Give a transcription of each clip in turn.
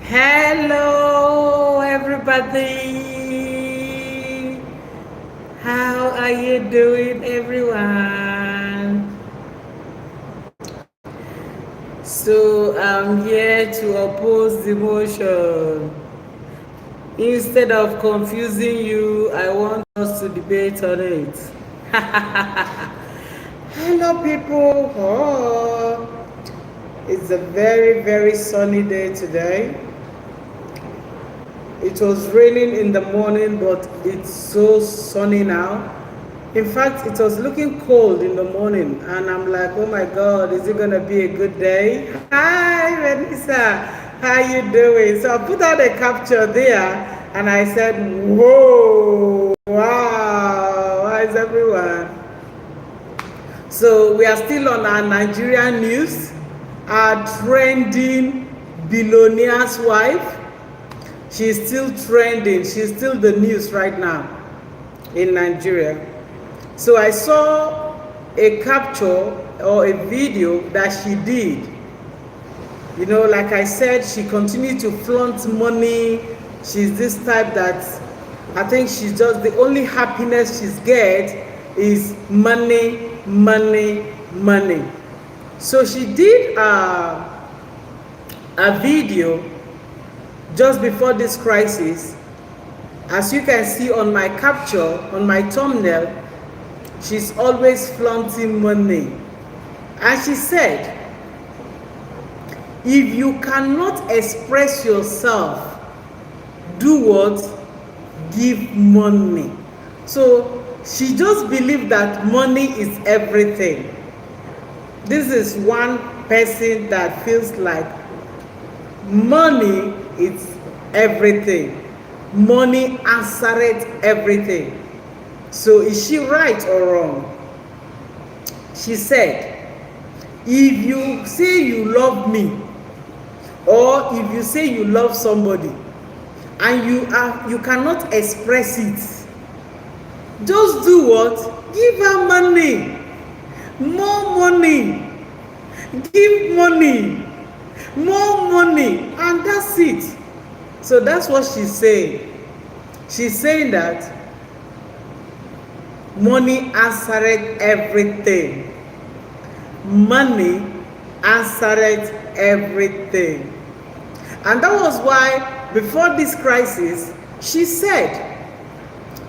Hello, everybody. How are you doing, everyone? So, I'm here to oppose the motion. Instead of confusing you, I want us to debate on it. Hello, people. Oh, it's a very, very sunny day today. It was raining in the morning, but it's so sunny now. In fact, it was looking cold in the morning, and I'm like, oh my God, is it gonna be a good day? Hi, Vanessa, how you doing? So I put out a capture there, and I said, whoa, wow, how is everyone? So we are still on our Nigerian news, our trending billionaire's wife. She's still trending. She's still the news right now in Nigeria. So I saw a capture or a video that she did. You know, like I said, she continued to flaunt money. She's this type that I think she's just, the only happiness she's get is money, money, money. So she did a video just before this crisis. As you can see on my capture, on my thumbnail, she's always flaunting money. And she said, if you cannot express yourself, do what? Give money. So she just believed that money is everything. This is one person that feels like money is everything. Money answered everything. So is she right or wrong? She said, if you say you love me, or if you say you love somebody, and you cannot express it, just do what? Give her money. More money. Give money. More money. And that's it. So that's what she's saying. She's saying that money answered everything. Money answered everything. And that was why, before this crisis, she said,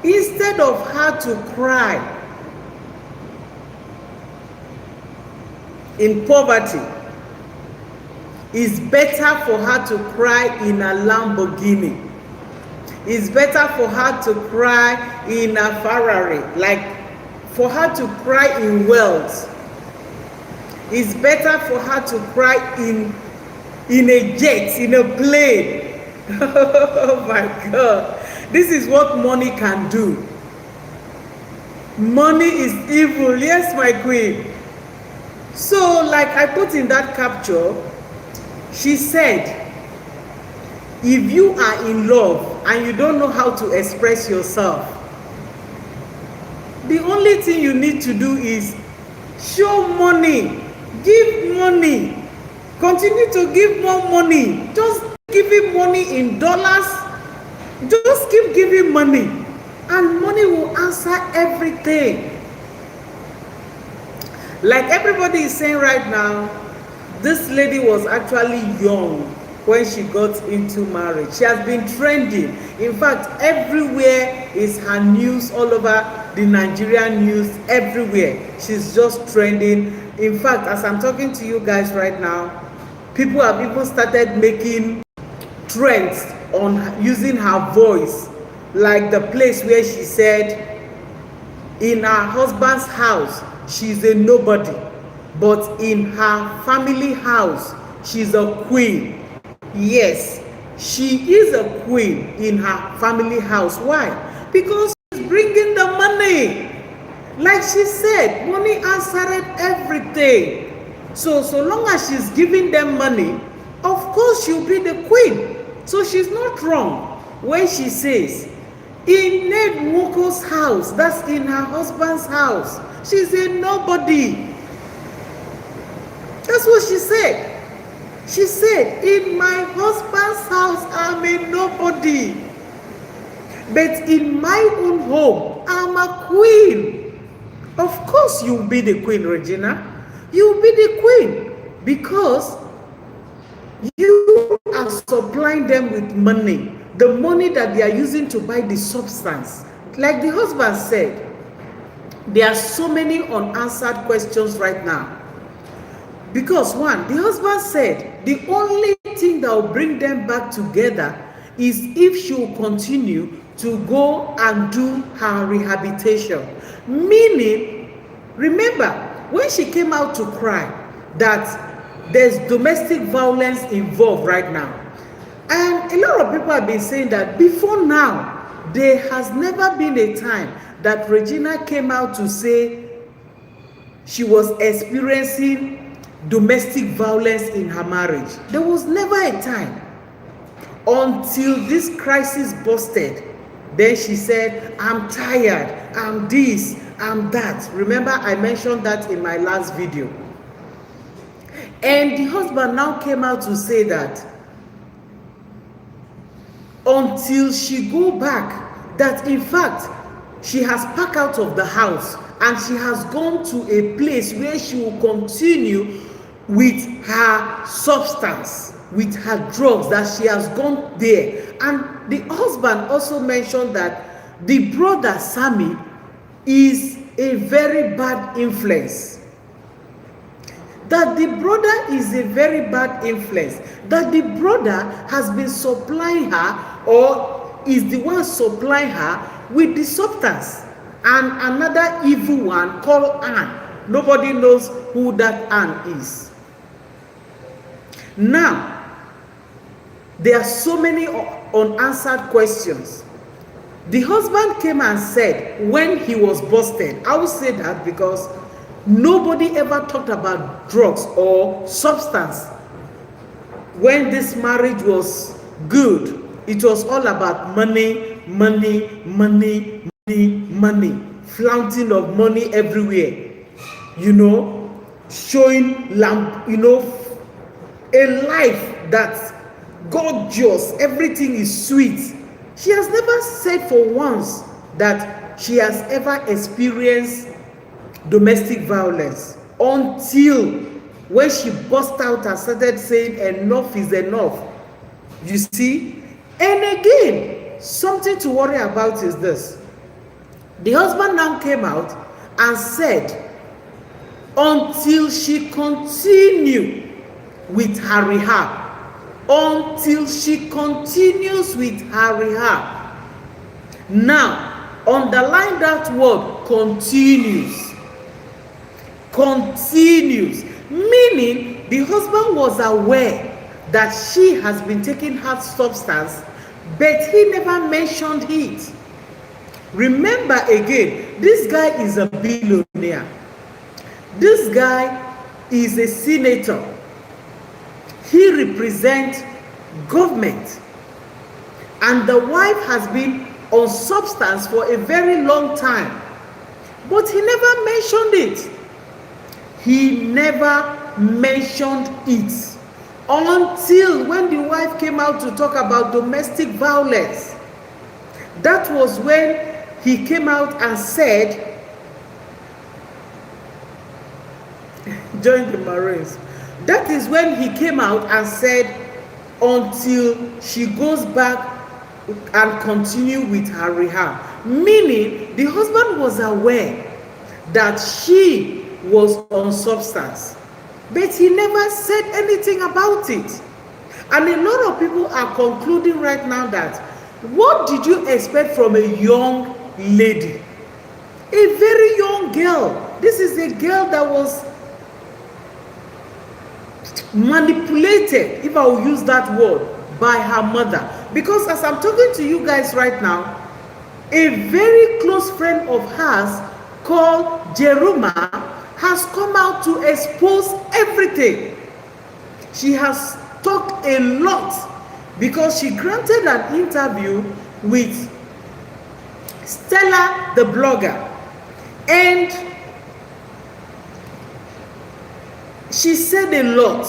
instead of her to cry in poverty, it's better for her to cry in a Lamborghini. It's better for her to cry in a Ferrari, like for her to cry in wealth. It's better for her to cry in a jet, in a plane. Oh my God. This is what money can do. Money is evil. Yes, my queen. So, like I put in that capture, she said, if you are in love and you don't know how to express yourself, the only thing you need to do is show money, give money, continue to give more money, just give him money in dollars, just keep giving money, and money will answer everything. Like everybody is saying right now, this lady was actually young when she got into marriage. She has been trending. In fact, everywhere is her news, all over the Nigerian news, everywhere. She's just trending. In fact, as I'm talking to you guys right now, people have even started making trends on using her voice. Like the place where she said, in her husband's house, she's a nobody. But in her family house, she's a queen. Yes, she is a queen in her family house. Why? Because she's bringing the money. Like she said, money answered everything. So long as she's giving them money, of course she'll be the queen. So she's not wrong when she says, in Ned Nwoko's house, that's in her husband's house, she's a nobody. That's what she said. She said, in my husband's house, I'm a nobody. But in my own home, I'm a queen. Of course, you'll be the queen, Regina. You'll be the queen because you are supplying them with money. The money that they are using to buy the substance. Like the husband said, there are so many unanswered questions right now. Because one, the husband said the only thing that will bring them back together is if she will continue to go and do her rehabilitation. Meaning, remember, when she came out to cry that there's domestic violence involved right now. And a lot of people have been saying that before now, there has never been a time that Regina came out to say she was experiencing domestic violence in her marriage. There was never a time until this crisis busted. Then she said, I'm tired, I'm this, I'm that. Remember, I mentioned that in my last video. And the husband now came out to say that until she go back, that in fact, she has packed out of the house and she has gone to a place where she will continue with her substance, with her drugs, that she has gone there. And the husband also mentioned that the brother Sammy is a very bad influence. That the brother is a very bad influence. That the brother has been supplying her, or is the one supplying her with the substance. And another evil one called Anne. Nobody knows who that Anne is. Now, there are so many unanswered questions. The husband came and said when he was busted, I will say that because nobody ever talked about drugs or substance. When this marriage was good, it was all about money, money, money, money, money, flaunting of money everywhere, you know, showing a life that's gorgeous, everything is sweet. She has never said for once that she has ever experienced domestic violence until when she burst out and started saying enough is enough. You see? And again, something to worry about is this. The husband now came out and said until she continued with her rehab, until she continues with her rehab. Now, underline that word, continues. Continues. Meaning, the husband was aware that she has been taking hard substance, but he never mentioned it. Remember again, this guy is a billionaire. This guy is a senator. He represents government. And the wife has been on substance for a very long time. But he never mentioned it. He never mentioned it until when the wife came out to talk about domestic violence. That was when he came out and said, join the Marines. That is when he came out and said, until she goes back and continue with her rehab. Meaning, the husband was aware that she was on substance, but he never said anything about it. And a lot of people are concluding right now that, what did you expect from a young lady? A very young girl. This is a girl that was manipulated, if I will use that word, by her mother. Because as I'm talking to you guys right now, a very close friend of hers called Jeruma has come out to expose everything. She has talked a lot because she granted an interview with Stella the blogger, and she said a lot.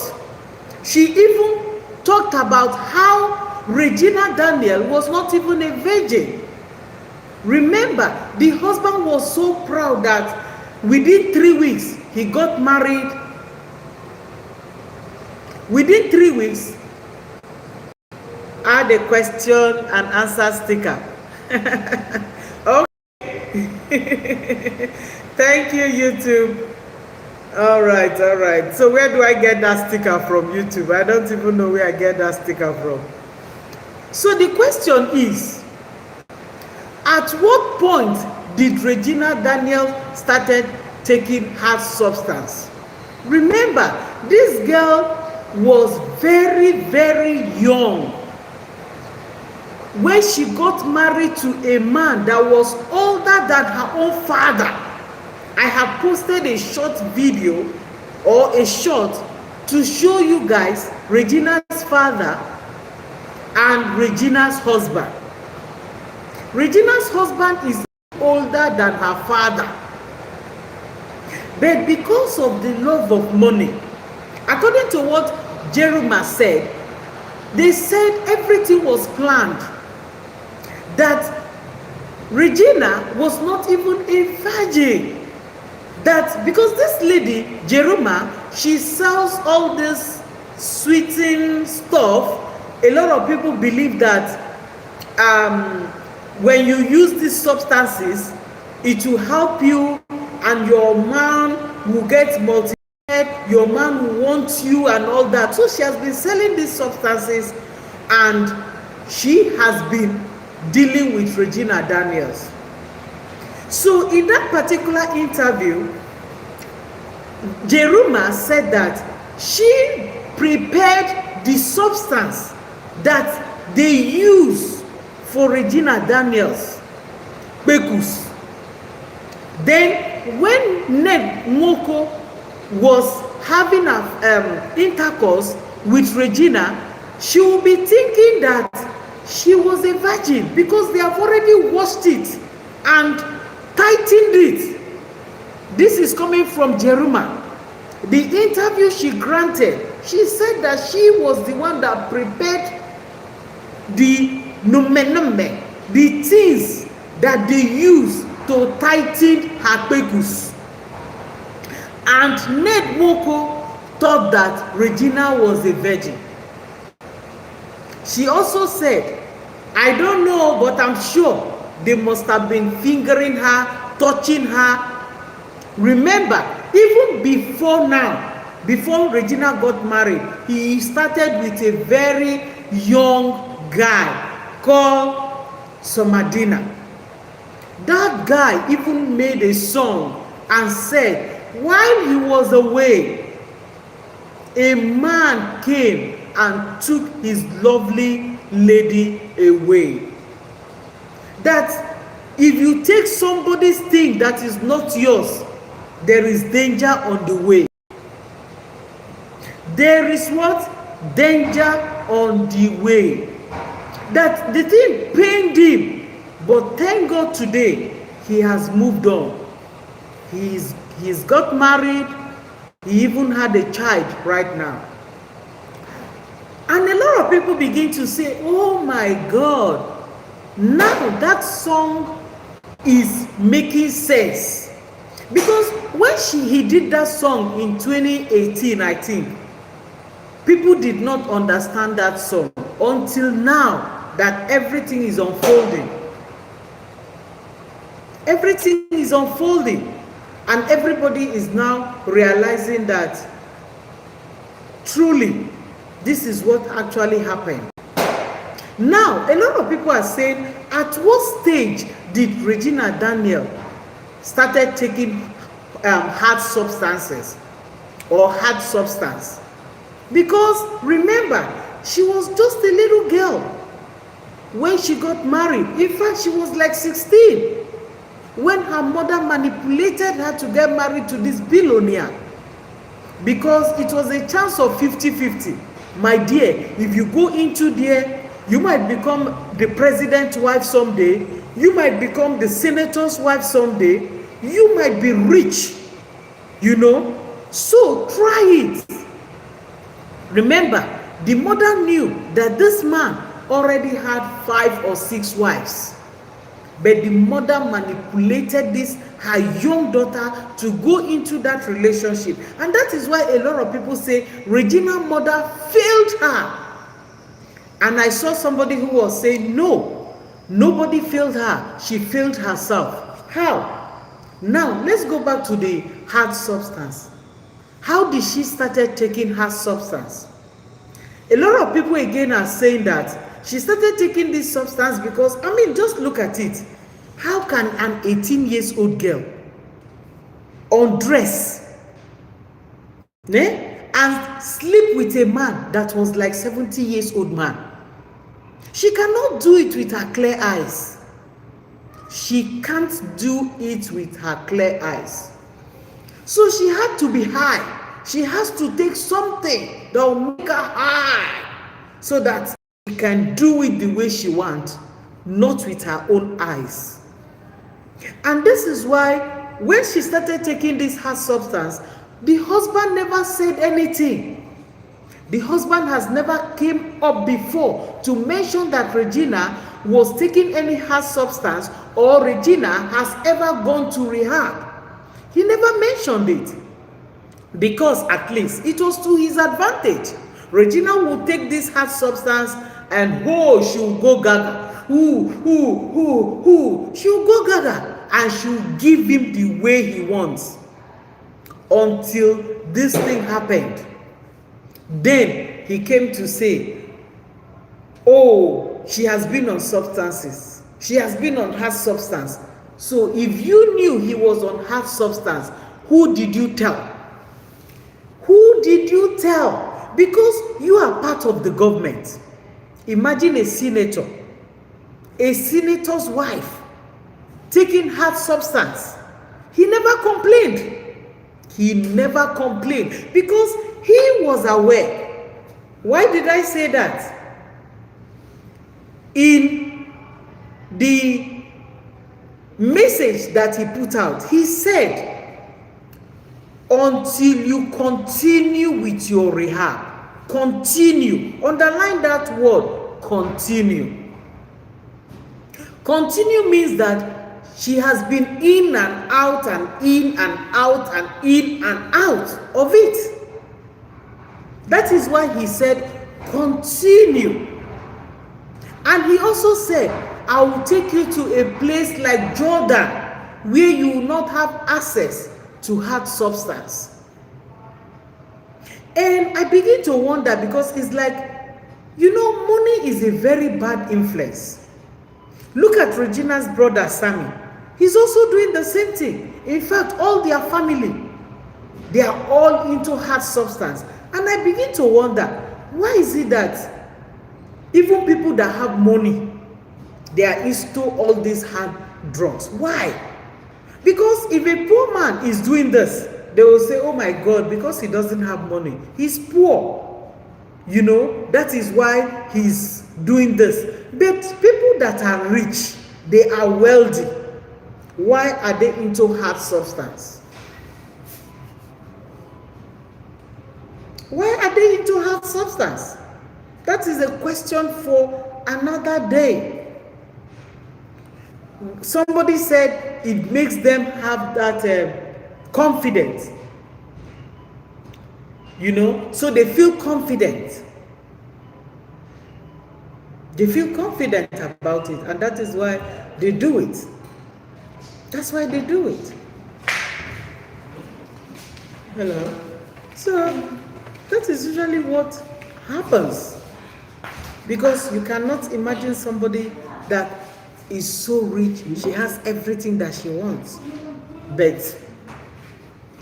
She even talked about how Regina Daniel was not even a virgin. Remember, the husband was so proud that within 3 weeks, he got married. Within 3 weeks, add a question and answer sticker. Okay. Thank you, YouTube. All right. So where do I get that sticker from, YouTube? I don't even know where I get that sticker from. So the question is, at what point did Regina Daniel started taking hard substance? Remember, this girl was very, very young when she got married to a man that was older than her own father. I have posted a short video or a short to show you guys Regina's father and Regina's husband. Regina's husband is older than her father, but because of the love of money, according to what Jeremiah said, they said everything was planned, that Regina was not even a virgin. That because this lady, Jeremiah, she sells all this sweetening stuff. A lot of people believe that when you use these substances, it will help you and your man will get multiplied, your man will want you and all that. So she has been selling these substances and she has been dealing with Regina Daniels. So in that particular interview, Jeremiah said that she prepared the substance that they use for Regina Daniels, Bekus. Then when Ned Nwoko was having an intercourse with Regina, she will be thinking that she was a virgin because they have already washed it and tightened it. This is coming from Jeremiah. The interview she granted, she said that she was the one that prepared the numenumbe, the things that they use to tighten her pekus. And Ned Nwoko thought that Regina was a virgin. She also said, I don't know, but I'm sure they must have been fingering her, touching her. Remember, even before now, before Regina got married, he started with a very young guy called Somadina. That guy even made a song and said, while he was away, a man came and took his lovely lady away. That if you take somebody's thing that is not yours, there is danger on the way. There is what? Danger on the way. That the thing pained him, but thank God today he has moved on. He's got married. He even had a child right now. And a lot of people begin to say, oh my God, now that song is making sense. Because when he did that song in 2018, I think, people did not understand that song until now that everything is unfolding. Everything is unfolding. And everybody is now realizing that truly, this is what actually happened. Now, a lot of people are saying, at what stage did Regina Daniel started taking hard substances or hard substance? Because remember, she was just a little girl when she got married. In fact, she was like 16 when her mother manipulated her to get married to this billionaire, because it was a chance of 50-50. My dear, if you go into there, you might become the president's wife someday, you might become the senator's wife someday, you might be rich, you know. So try it. Remember, the mother knew that this man already had 5 or 6 wives. But the mother manipulated this, her young daughter, to go into that relationship. And that is why a lot of people say Regina's mother failed her. And I saw somebody who was saying, no, nobody failed her. She failed herself. How? Now, let's go back to the hard substance. How did she started taking hard substance? A lot of people again are saying that she started taking this substance because, I mean, just look at it. How can an 18-year-old girl undress and sleep with a man that was like 70-year-old man? She cannot do it with her clear eyes. She can't do it with her clear eyes. So she had to be high. She has to take something that will make her high so that she can do it the way she wants, not with her own eyes. And this is why when she started taking this hard substance, the husband never said anything. The husband has never came up before to mention that Regina was taking any hard substance or Regina has ever gone to rehab. He never mentioned it because at least it was to his advantage. Regina will take this hard substance and she will go gaga. She will go gaga and she will give him the way he wants until this thing happened. Then he came to say, oh, she has been on substances. She has been on hard substance. So if you knew he was on hard substance, who did you tell? Who did you tell? Because you are part of the government. Imagine a senator's wife taking hard substance. He never complained. He never complained because he was aware. Why did I say that? In the message that he put out, he said, until you continue with your rehab, continue. Underline that word, continue. Continue means that she has been in and out and in and out and in and out of it. That is why he said, continue. And he also said, I will take you to a place like Jordan where you will not have access to hard substance. And I begin to wonder because it's like, money is a very bad influence. Look at Regina's brother, Sammy. He's also doing the same thing. In fact, all their family, they are all into hard substance. And I begin to wonder, why is it that even people that have money, they are into all these hard drugs? Why? Because if a poor man is doing this, they will say, oh my God, because he doesn't have money. He's poor. That is why he's doing this. But people that are rich, they are wealthy. Why are they into hard substance? Why are they into hard substance? That is a question for another day. Somebody said it makes them have that confidence. So they feel confident. They feel confident about it, and that is why they do it. That's why they do it. Hello. So that is usually what happens. Because you cannot imagine somebody that is so rich, she has everything that she wants, but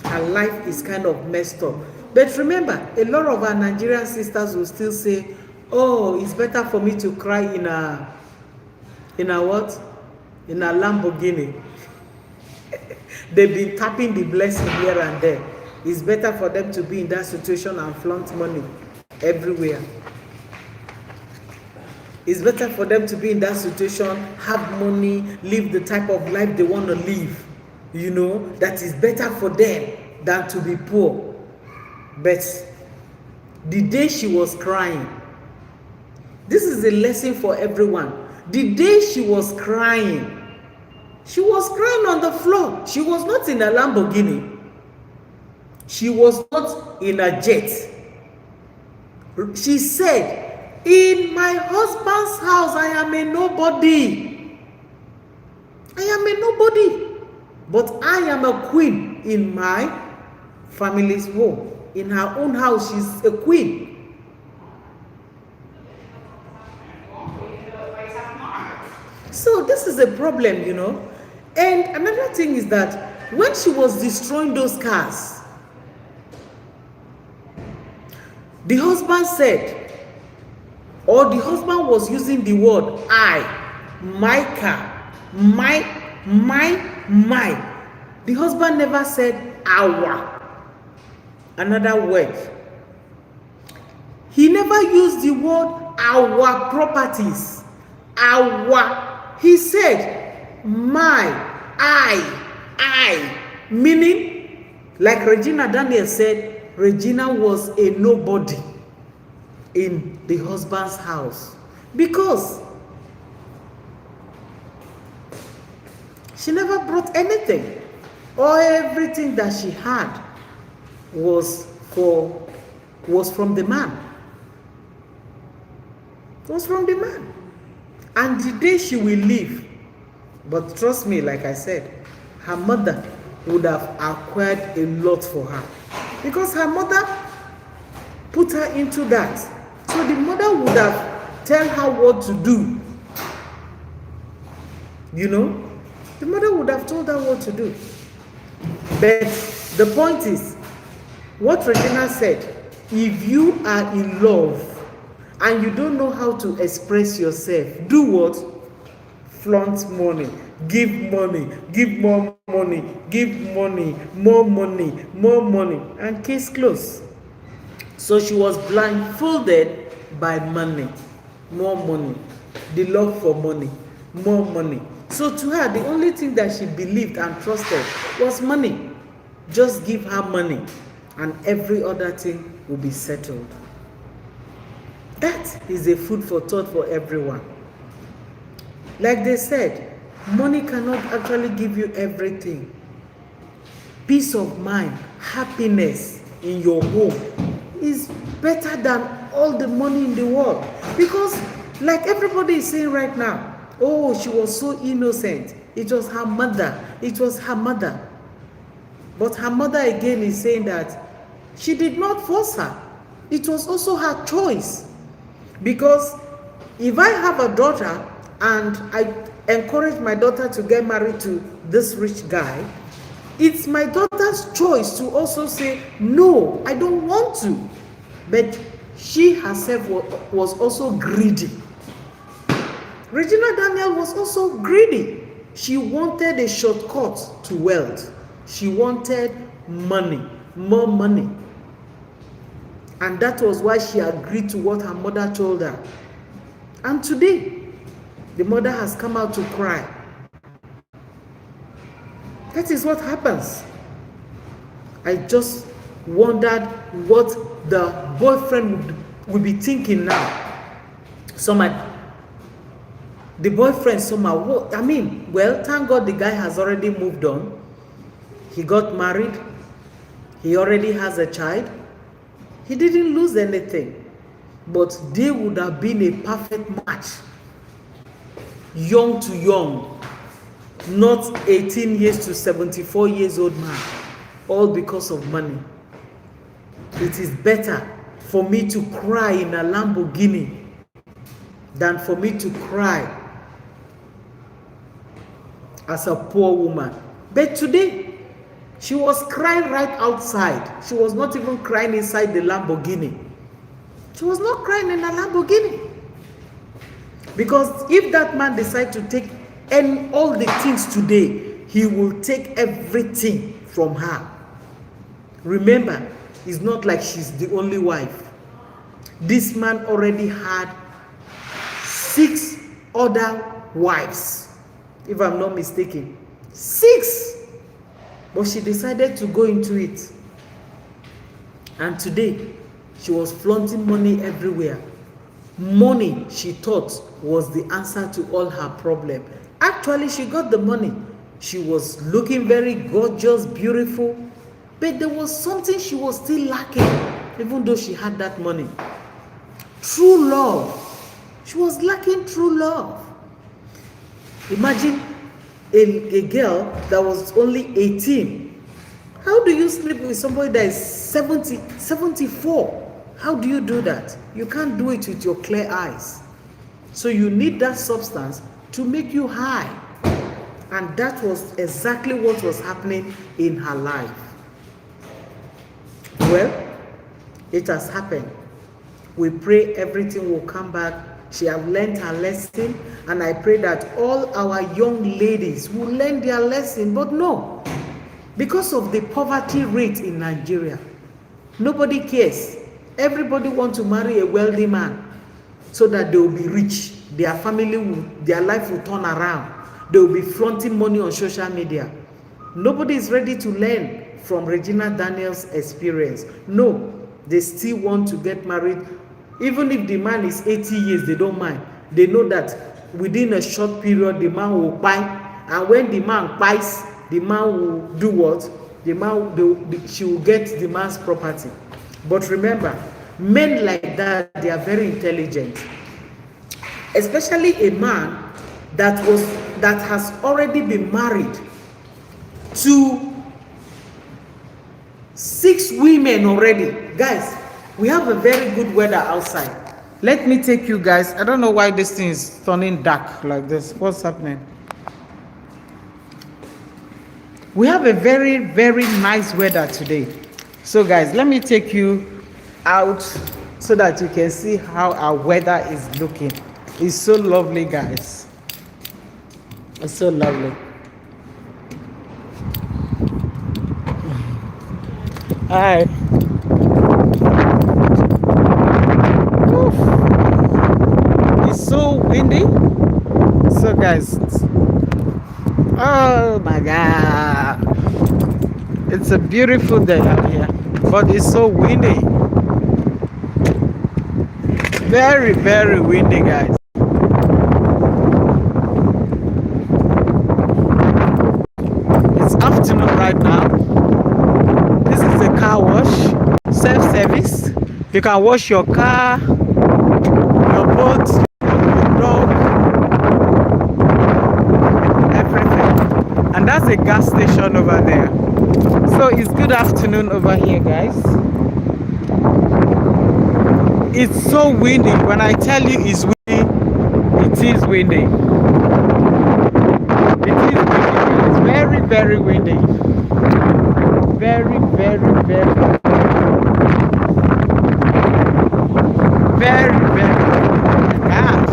her life is kind of messed up. But remember, a lot of our Nigerian sisters will still say, oh, it's better for me to cry in a what? In a Lamborghini. They've been tapping the blessing here and there. It's better for them to be in that situation and flaunt money everywhere. It's better for them to be in that situation, have money, live the type of life they want to live. That is better for them than to be poor. But the day she was crying. This is a lesson for everyone. The day she was crying on the floor. She was not in a Lamborghini. She was not in a jet. She said, in my husband's house, I am a nobody. I am a nobody. But I am a queen in my family's home. In her own house, she's a queen. So this is a problem, you know. And another thing is that when she was destroying those cars, the husband said, or the husband was using the word I, my car, my. The husband never said our. Another word. He never used the word our properties. Our. He said my, I. Meaning, like Regina Daniel said, Regina was a nobody in the husband's house because she never brought anything, or everything that she had was from the man. Was from the man. And the day she will leave, but trust me, like I said, her mother would have acquired a lot for her, because her mother put her into that. So the mother would have tell her what to do. You know, the mother would have told her what to do. But the point is, what Regina said, if you are in love and you don't know how to express yourself, do what? Flaunt money, give more money, give money, more money, and case closed. So she was blindfolded by money, more money, the love for money, more money. So to her, the only thing that she believed and trusted was money. Just give her money and every other thing will be settled. That is a food for thought for everyone. Like they said, money cannot actually give you everything. Peace of mind, happiness in your home is better than all the money in the world. Because like everybody is saying right now, oh, she was so innocent. It was her mother. It was her mother. But her mother again is saying that she did not force her. It was also her choice. Because if I have a daughter and I encourage my daughter to get married to this rich guy, it's my daughter's choice to also say, no, I don't want to. But she herself was also greedy. Regina Daniel was also greedy. She wanted a shortcut to wealth. She wanted money, more money. And that was why she agreed to what her mother told her. And today, the mother has come out to cry. That is what happens. I just wondered what the boyfriend would be thinking now. The boyfriend somehow, well, thank God the guy has already moved on. He got married. He already has a child. He didn't lose anything. But they would have been a perfect match. Young to young. Not 18 years to 74 years old man. All because of money. It is better for me to cry in a Lamborghini than for me to cry as a poor woman. But today, she was crying right outside. She was not even crying inside the Lamborghini. She was not crying in a Lamborghini. Because if that man decides to take all the things today, he will take everything from her. Remember, it's not like she's the only wife. This man already had 6 other wives, if I'm not mistaken. 6! But she decided to go into it. And today, She was flaunting money everywhere. Money, she thought, was the answer to all her problem. Actually, she got the money. She was looking very gorgeous, beautiful, but there was something she was still lacking, even though she had that money. True love. She was lacking true love. Imagine a girl that was only 18. How do you sleep with somebody that is 70, 74? How do you do that? You can't do it with your clear eyes. So you need that substance to make you high. And that was exactly what was happening in her life. Well, it has happened. We pray everything will come back. She has learned her lesson, and I pray that all our young ladies will learn their lesson. But no, because of the poverty rate in Nigeria, nobody cares. Everybody wants to marry a wealthy man so that they will be rich. Their family will, their life will turn around. They will be flaunting money on social media. Nobody is ready to learn from Regina Daniels' experience. No, they still want to get married. Even if the man is 80 years, they don't mind. They know that within a short period, the man will buy. And when the man buys, the man will do what? The man, she will get the man's property. But remember, men like that, they are very intelligent. Especially a man that has already been married to 6 women already. Guys, we have a very good weather outside. Let me take you guys. I don't know why this thing is turning dark like this. What's happening? We have a very, very nice weather today. So guys, let me take you out so that you can see how our weather is looking. It's so lovely, guys. It's so lovely. Hi. It's so windy. So guys, oh my God, it's a beautiful day out here, but it's so windy. Very, very windy, guys. It's afternoon right now. This is a car wash, self-service. You can wash your car, your boat, your dog, everything. And that's a gas station over there. So it's good afternoon over here, guys. It's so windy. When I tell you it's windy, it is windy. It is windy. It's very, very windy. Very, very, very, very, very. God.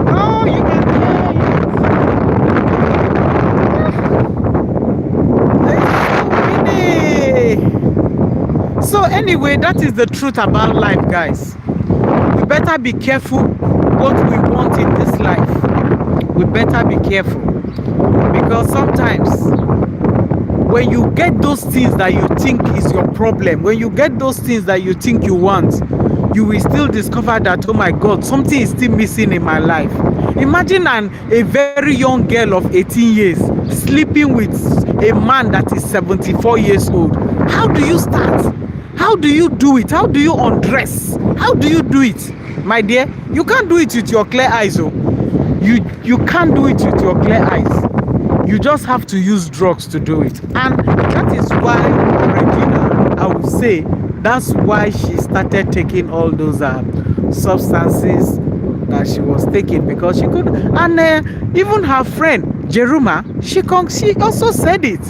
Oh, you can hear it. It's so windy. So anyway, that is the truth about life, guys. We better be careful what we want in this life. We better be careful, because sometimes when you get those things that you think is your problem, when you get those things that you think you want, you will still discover that, oh my God, something is still missing in my life. Imagine a very young girl of 18 years sleeping with a man that is 74 years old. How do you start? How do you do it? How do you undress? How do you do it? My dear, you can't do it with your clear eyes. Oh. You can't do it with your clear eyes. You just have to use drugs to do it. And that is why Regina, I would say, that's why she started taking all those substances that she was taking, because she could. And even her friend Jeruma, she also said it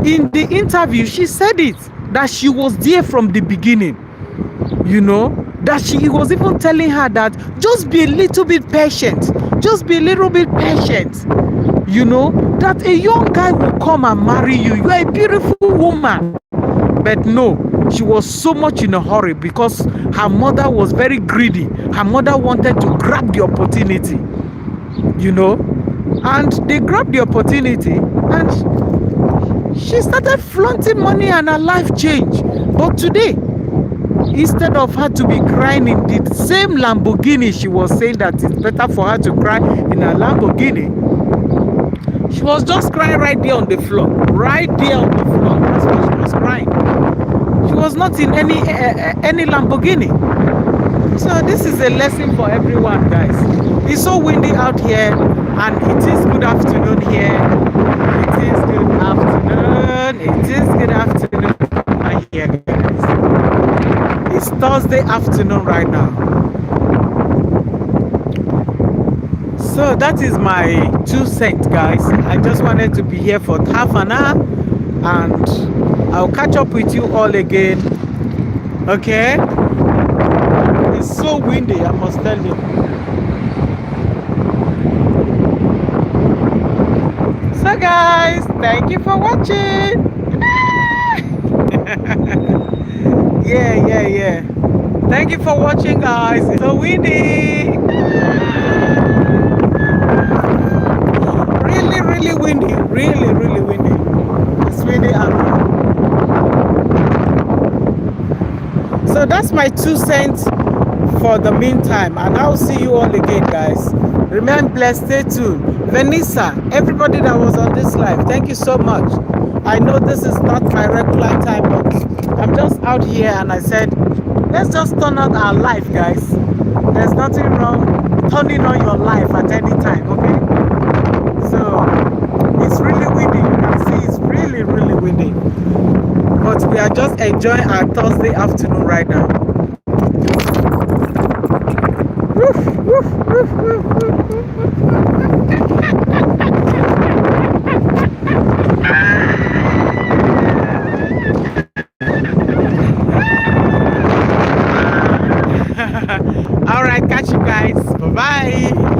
in the interview. She said it, that she was there from the beginning, you know, that she was even telling her that just be a little bit patient, just be a little bit patient, you know, that a young guy will come and marry you. You are a beautiful woman. But no, she was so much in a hurry because her mother was very greedy. Her mother wanted to grab the opportunity, you know, and they grabbed the opportunity and she started flaunting money and her life changed. But today, instead of her to be crying in the same Lamborghini, she was saying that it's better for her to cry in a Lamborghini. She was just crying right there on the floor. Right there on the floor. That's why she was crying. She was not in any Lamborghini. So this is a lesson for everyone, guys. It's so windy out here, and it is good afternoon here. It is good afternoon. It is good afternoon here, guys. It's Thursday afternoon right now. So that is my 2 cents, guys. I just wanted to be here for half an hour, and I'll catch up with you all again. Okay? It's so windy, I must tell you. So guys, thank you for watching. Yeah. Thank you for watching, guys. It's so windy. Really windy. Really windy. It's windy out. So that's my 2 cents for the meantime, and I'll see you all again, guys. Remain blessed, stay tuned. Vanessa, everybody that was on this live, thank you so much. I know this is not my regular time, but I'm just out here and I said, let's just turn on our life, guys. There's nothing wrong turning on your life at any time, okay? So it's really windy. You can see it's really windy. But we are just enjoying our Thursday afternoon right now. All right, catch you guys. Bye-bye.